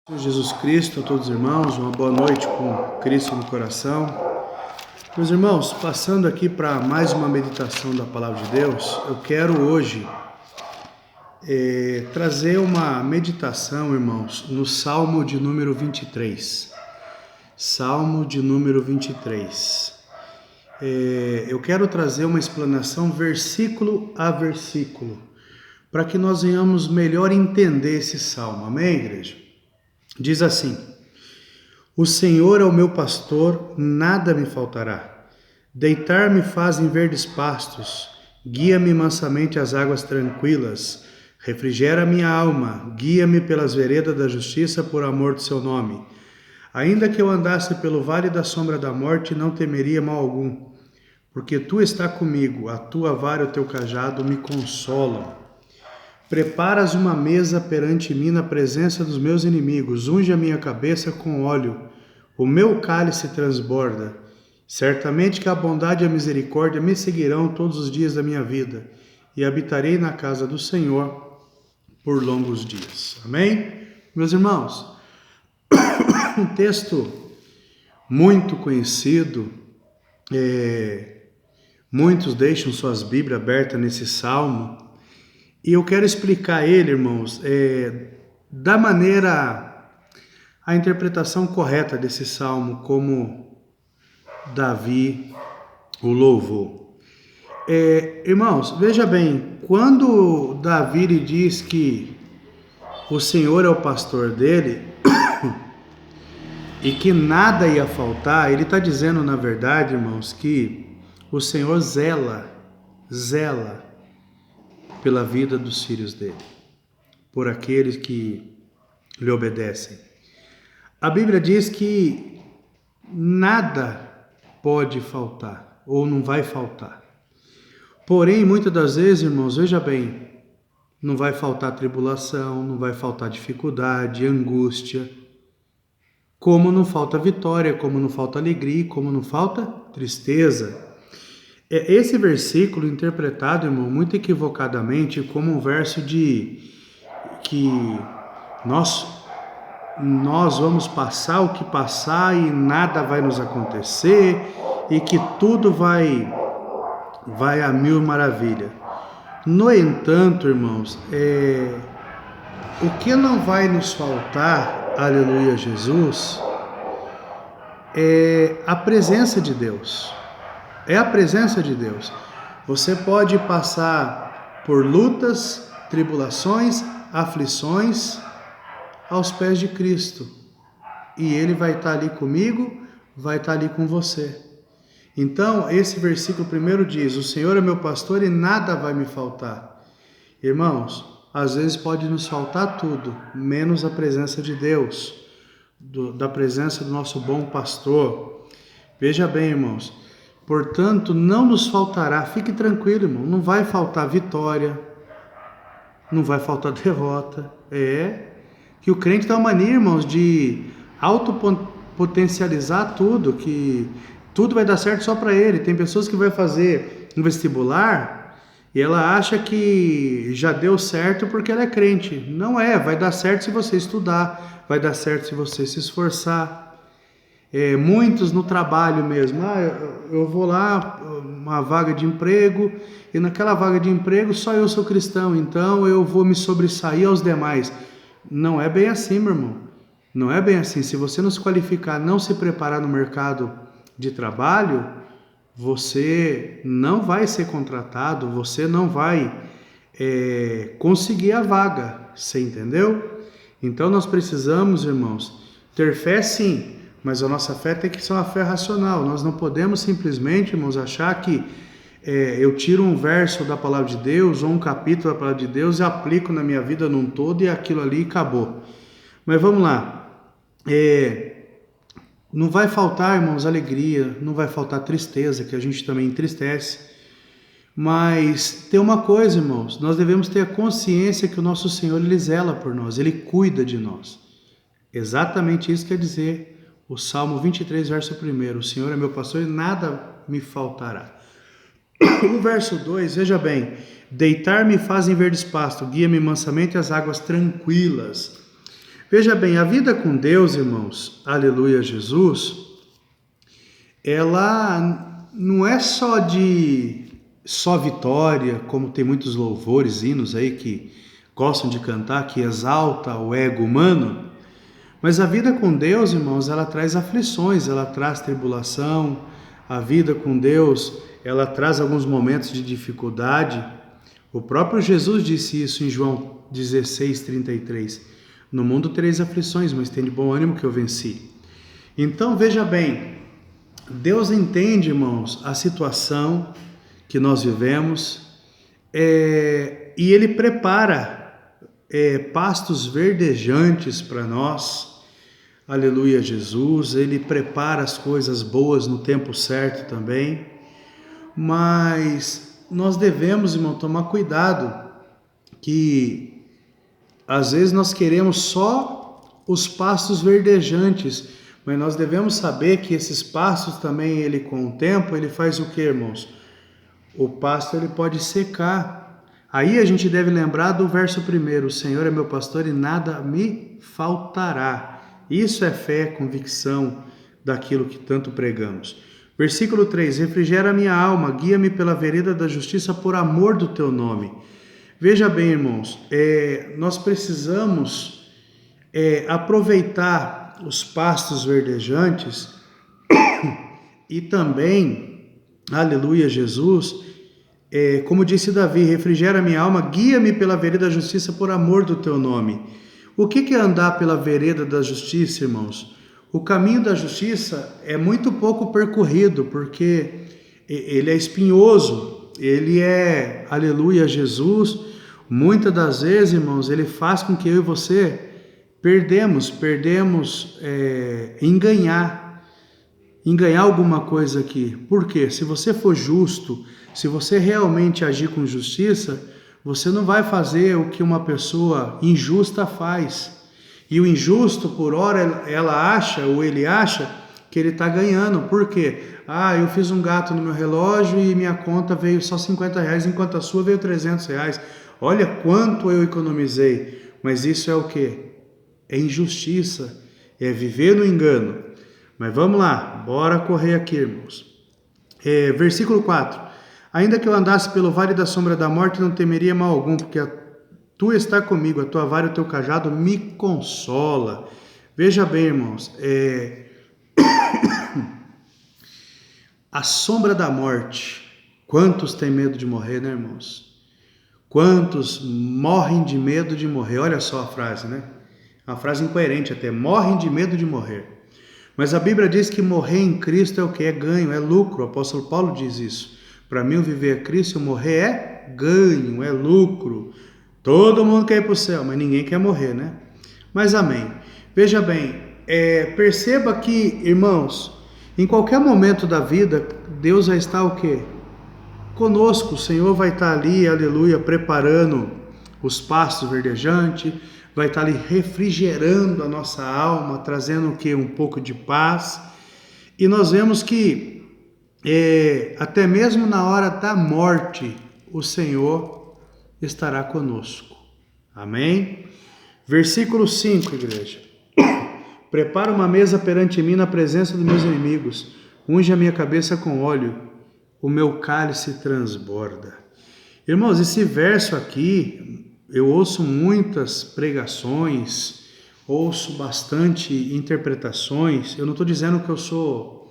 Senhor Jesus Cristo, a todos os irmãos, uma boa noite com Cristo no coração. Meus irmãos, passando aqui para mais uma meditação da Palavra de Deus, eu quero hoje trazer uma meditação, irmãos, no Salmo de número 23. Salmo de número 23. Eu quero trazer uma explanação versículo a versículo, para que nós venhamos melhor entender esse salmo. Amém, igreja? Diz assim: O Senhor é o meu pastor, nada me faltará. Deitar-me faz em verdes pastos, guia-me mansamente às águas tranquilas. Refrigera minha alma, guia-me pelas veredas da justiça por amor do seu nome. Ainda que eu andasse pelo vale da sombra da morte, não temeria mal algum, porque tu está comigo, a tua vara e o teu cajado me consolam. Preparas uma mesa perante mim na presença dos meus inimigos, unge a minha cabeça com óleo, o meu cálice transborda. Certamente que a bondade e a misericórdia me seguirão todos os dias da minha vida, e habitarei na casa do Senhor por longos dias. Amém? Meus irmãos, um texto muito conhecido, muitos deixam suas Bíblias abertas nesse salmo, e eu quero explicar ele, irmãos, da maneira, a interpretação correta desse salmo, como Davi o louvou. Irmãos, veja bem, quando Davi lhe diz que o Senhor é o pastor dele e que nada ia faltar, ele está dizendo, na verdade, irmãos, que o Senhor zela pela vida dos filhos dele, por aqueles que lhe obedecem. A Bíblia diz que nada pode faltar, ou não vai faltar. Porém, muitas das vezes, irmãos, veja bem, não vai faltar tribulação, não vai faltar dificuldade, angústia, como não falta vitória, como não falta alegria, como não falta tristeza. Esse versículo interpretado, irmão, muito equivocadamente como um verso de que nós vamos passar o que passar e nada vai nos acontecer e que tudo vai a mil maravilha. No entanto, irmãos, o que não vai nos faltar, aleluia Jesus, é a presença de Deus. É a presença de Deus. Você pode passar por lutas, tribulações, aflições aos pés de Cristo. E Ele vai estar ali comigo, vai estar ali com você. Então, esse versículo primeiro diz: O Senhor é meu pastor e nada vai me faltar. Irmãos, às vezes pode nos faltar tudo, menos a presença de Deus, da presença do nosso bom pastor. Veja bem, irmãos, portanto, não nos faltará, fique tranquilo, irmão, não vai faltar vitória, não vai faltar derrota. Que o crente tem uma mania, irmãos, de autopotencializar tudo, que tudo vai dar certo só para ele. Tem pessoas que vai fazer um vestibular e ela acha que já deu certo porque ela é crente. Não vai dar certo se você estudar, vai dar certo se você se esforçar. Muitos no trabalho mesmo, eu vou lá, uma vaga de emprego, e naquela vaga de emprego só eu sou cristão, então eu vou me sobressair aos demais. Não é bem assim, meu irmão, não é bem assim. Se você não se qualificar, não se preparar no mercado de trabalho, você não vai ser contratado, você não vai conseguir a vaga, você entendeu? Então nós precisamos, irmãos, ter fé sim, mas a nossa fé tem que ser uma fé racional. Nós não podemos simplesmente, irmãos, achar que eu tiro um verso da palavra de Deus ou um capítulo da palavra de Deus e aplico na minha vida num todo e aquilo ali acabou. Mas vamos lá. Não vai faltar, irmãos, alegria, não vai faltar tristeza, que a gente também entristece. Mas tem uma coisa, irmãos, nós devemos ter a consciência que o nosso Senhor, Ele zela por nós, Ele cuida de nós. Exatamente isso quer dizer o Salmo 23, verso 1. O Senhor é meu pastor e nada me faltará. O verso 2, veja bem: Deitar-me faz em verdes pastos, guia-me mansamente às águas tranquilas. Veja bem, a vida com Deus, irmãos, aleluia, Jesus, ela não é só vitória, como tem muitos louvores, hinos aí que gostam de cantar, que exalta o ego humano, mas a vida com Deus, irmãos, ela traz aflições, ela traz tribulação. A vida com Deus, ela traz alguns momentos de dificuldade. O próprio Jesus disse isso em João 16:33. No mundo tereis aflições, mas tende bom ânimo que eu venci. Então, veja bem, Deus entende, irmãos, a situação que nós vivemos, e Ele prepara pastos verdejantes para nós. Aleluia, Jesus. Ele prepara as coisas boas no tempo certo também. Mas nós devemos, irmão, tomar cuidado, que às vezes nós queremos só os pastos verdejantes, mas nós devemos saber que esses pastos também, ele com o tempo, ele faz o que, irmãos? O pasto ele pode secar. Aí a gente deve lembrar do verso 1: o Senhor é meu pastor e nada me faltará. Isso é fé, convicção daquilo que tanto pregamos. Versículo 3: refrigera a minha alma, guia-me pela vereda da justiça por amor do teu nome. Veja bem, irmãos, nós precisamos aproveitar os pastos verdejantes e também, aleluia, Jesus, como disse Davi, refrigera a minha alma, guia-me pela vereda da justiça por amor do teu nome. O que é andar pela vereda da justiça, irmãos? O caminho da justiça é muito pouco percorrido, porque ele é espinhoso, ele é, aleluia, Jesus. Muitas das vezes, irmãos, ele faz com que eu e você perdemos em ganhar alguma coisa aqui. Por quê? Se você for justo, se você realmente agir com justiça, você não vai fazer o que uma pessoa injusta faz. E o injusto, por hora, ela acha ou ele acha que ele está ganhando. Por quê? Eu fiz um gato no meu relógio e minha conta veio só R$50, enquanto a sua veio R$300. Olha quanto eu economizei. Mas isso é o quê? É injustiça, é viver no engano. Mas vamos lá, bora correr aqui, irmãos. Versículo 4. Ainda que eu andasse pelo vale da sombra da morte, não temeria mal algum, porque tu está comigo, a tua vara e o teu cajado me consola. Veja bem, irmãos, a sombra da morte. Quantos têm medo de morrer, né, irmãos? Quantos morrem de medo de morrer? Olha só a frase, né? Uma frase incoerente até, morrem de medo de morrer. Mas a Bíblia diz que morrer em Cristo é o que? É ganho, é lucro. O apóstolo Paulo diz isso. Para mim, o viver é Cristo, o morrer é ganho, é lucro. Todo mundo quer ir para o céu, mas ninguém quer morrer, né? Mas amém. Veja bem, perceba que, irmãos, em qualquer momento da vida, Deus já está o quê? Conosco. O Senhor vai estar ali, aleluia, preparando os pastos verdejantes, vai estar ali refrigerando a nossa alma, trazendo o quê? Um pouco de paz. E nós vemos que até mesmo na hora da morte, o Senhor estará conosco. Amém? Versículo 5, igreja. Prepara uma mesa perante mim na presença dos meus inimigos. Unge a minha cabeça com óleo. O meu cálice transborda. Irmãos, esse verso aqui, eu ouço muitas pregações, ouço bastante interpretações. Eu não estou dizendo que eu sou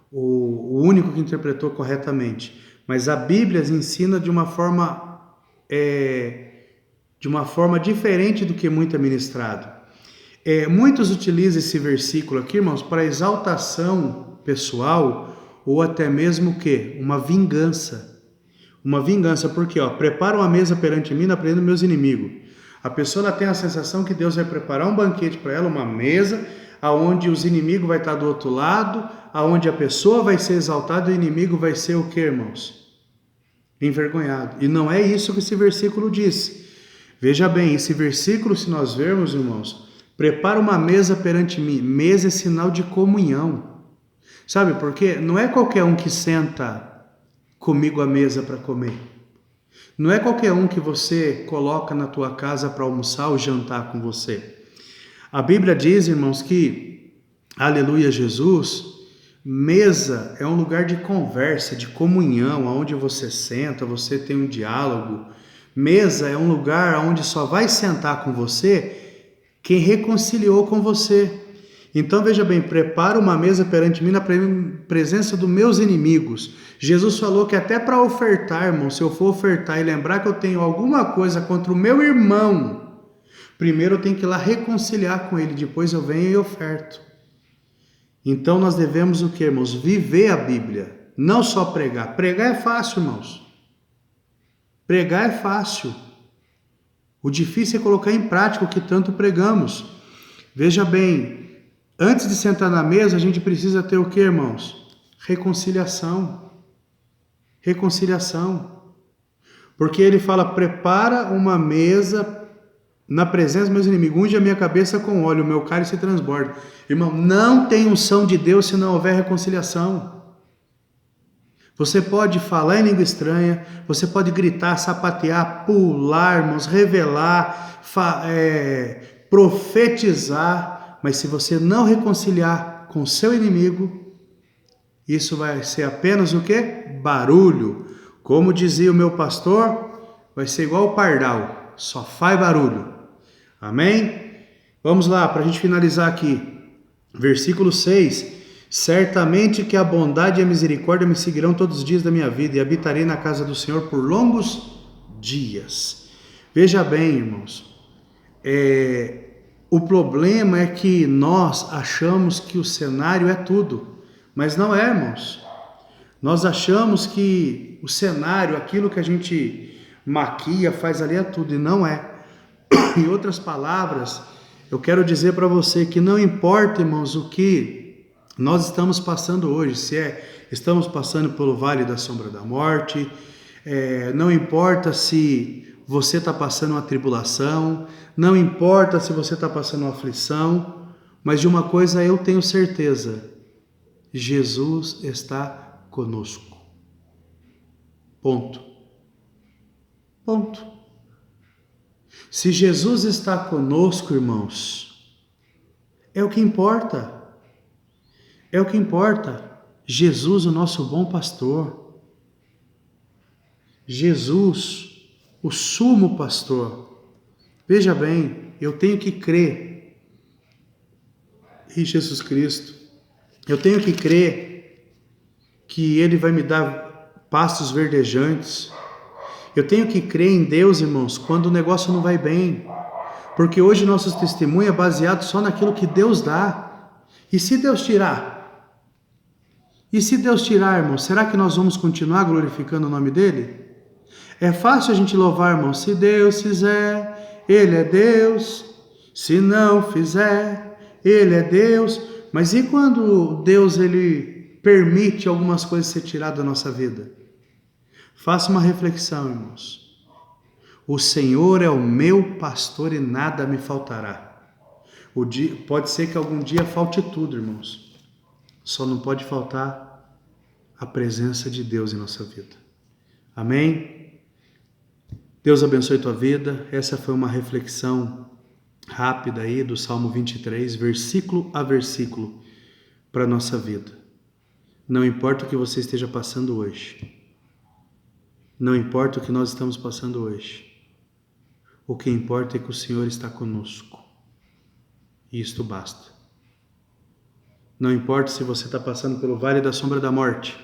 o único que interpretou corretamente, mas a Bíblia ensina de uma forma diferente do que muito é ministrado. Muitos utilizam esse versículo aqui, irmãos, para exaltação pessoal ou até mesmo o quê? Uma vingança. Uma vingança, porque prepara uma mesa perante mim na presença dos meus inimigos. A pessoa ela tem a sensação que Deus vai preparar um banquete para ela, uma mesa, aonde os inimigos vai estar do outro lado, aonde a pessoa vai ser exaltada e o inimigo vai ser o que, irmãos? Envergonhado. E não é isso que esse versículo diz. Veja bem, esse versículo, se nós vermos, irmãos, prepara uma mesa perante mim. Mesa é sinal de comunhão. Sabe por quê? Não é qualquer um que senta comigo à mesa para comer. Não é qualquer um que você coloca na tua casa para almoçar ou jantar com você. A Bíblia diz, irmãos, que, aleluia Jesus, mesa é um lugar de conversa, de comunhão, onde você senta, você tem um diálogo. Mesa é um lugar onde só vai sentar com você quem reconciliou com você. Então veja bem, prepara uma mesa perante mim na presença dos meus inimigos. Jesus falou que até para ofertar, irmão, se eu for ofertar e lembrar que eu tenho alguma coisa contra o meu irmão, primeiro eu tenho que ir lá reconciliar com ele, depois eu venho e oferto. Então nós devemos o que, irmãos? Viver a Bíblia, não só pregar. Pregar é fácil, irmãos. Pregar é fácil. O difícil é colocar em prática o que tanto pregamos. Veja bem, antes de sentar na mesa, a gente precisa ter o que, irmãos? Reconciliação. Reconciliação. Porque ele fala, prepara uma mesa na presença dos meus inimigos, unge a minha cabeça com óleo, o meu cálice transborda. Irmão, não tem unção de Deus se não houver reconciliação. Você pode falar em língua estranha, você pode gritar, sapatear, pular, irmãos, revelar, profetizar, mas se você não reconciliar com seu inimigo, isso vai ser apenas o quê? Barulho. Como dizia o meu pastor, vai ser igual o pardal, só faz barulho. Amém? Vamos lá, para a gente finalizar aqui. Versículo 6. Certamente que a bondade e a misericórdia me seguirão todos os dias da minha vida e habitarei na casa do Senhor por longos dias. Veja bem, irmãos, o problema é que nós achamos que o cenário é tudo, mas não é, irmãos. Nós achamos que o cenário, aquilo que a gente maquia, faz ali é tudo, e não é. Em outras palavras, eu quero dizer para você que não importa, irmãos, o que nós estamos passando hoje, se estamos passando pelo vale da sombra da morte, não importa se você está passando uma tribulação, não importa se você está passando uma aflição, mas de uma coisa eu tenho certeza, Jesus está conosco. Ponto. Ponto. Se Jesus está conosco, irmãos, é o que importa. É o que importa. Jesus, o nosso bom pastor. Jesus, o sumo pastor. Veja bem, eu tenho que crer em Jesus Cristo. Eu tenho que crer que Ele vai me dar pastos verdejantes. Eu tenho que crer em Deus, irmãos, quando o negócio não vai bem. Porque hoje nosso testemunho é baseado só naquilo que Deus dá. E se Deus tirar? E se Deus tirar, irmãos, será que nós vamos continuar glorificando o nome dEle? É fácil a gente louvar, irmãos. Se Deus fizer, Ele é Deus. Se não fizer, Ele é Deus. Mas e quando Deus Ele permite algumas coisas ser tiradas da nossa vida? Faça uma reflexão, irmãos. O Senhor é o meu pastor e nada me faltará. Pode ser que algum dia falte tudo, irmãos. Só não pode faltar a presença de Deus em nossa vida. Amém? Deus abençoe tua vida. Essa foi uma reflexão rápida aí do Salmo 23, versículo a versículo, para a nossa vida. Não importa o que você esteja passando hoje. Não importa o que nós estamos passando hoje. O que importa é que o Senhor está conosco. E isto basta. Não importa se você está passando pelo vale da sombra da morte,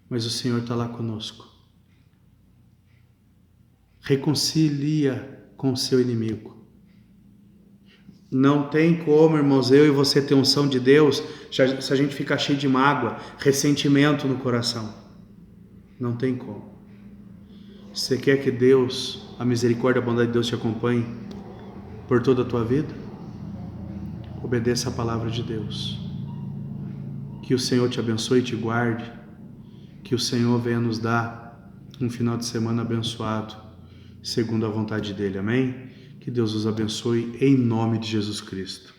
mas o Senhor está lá conosco. Reconcilia com o seu inimigo. Não tem como, irmãos, eu e você ter unção de Deus se a gente ficar cheio de mágoa, ressentimento no coração. Não tem como. Você quer que Deus, a misericórdia e a bondade de Deus te acompanhe por toda a tua vida? Obedeça a palavra de Deus. Que o Senhor te abençoe e te guarde. Que o Senhor venha nos dar um final de semana abençoado, segundo a vontade dEle. Amém? Que Deus os abençoe em nome de Jesus Cristo.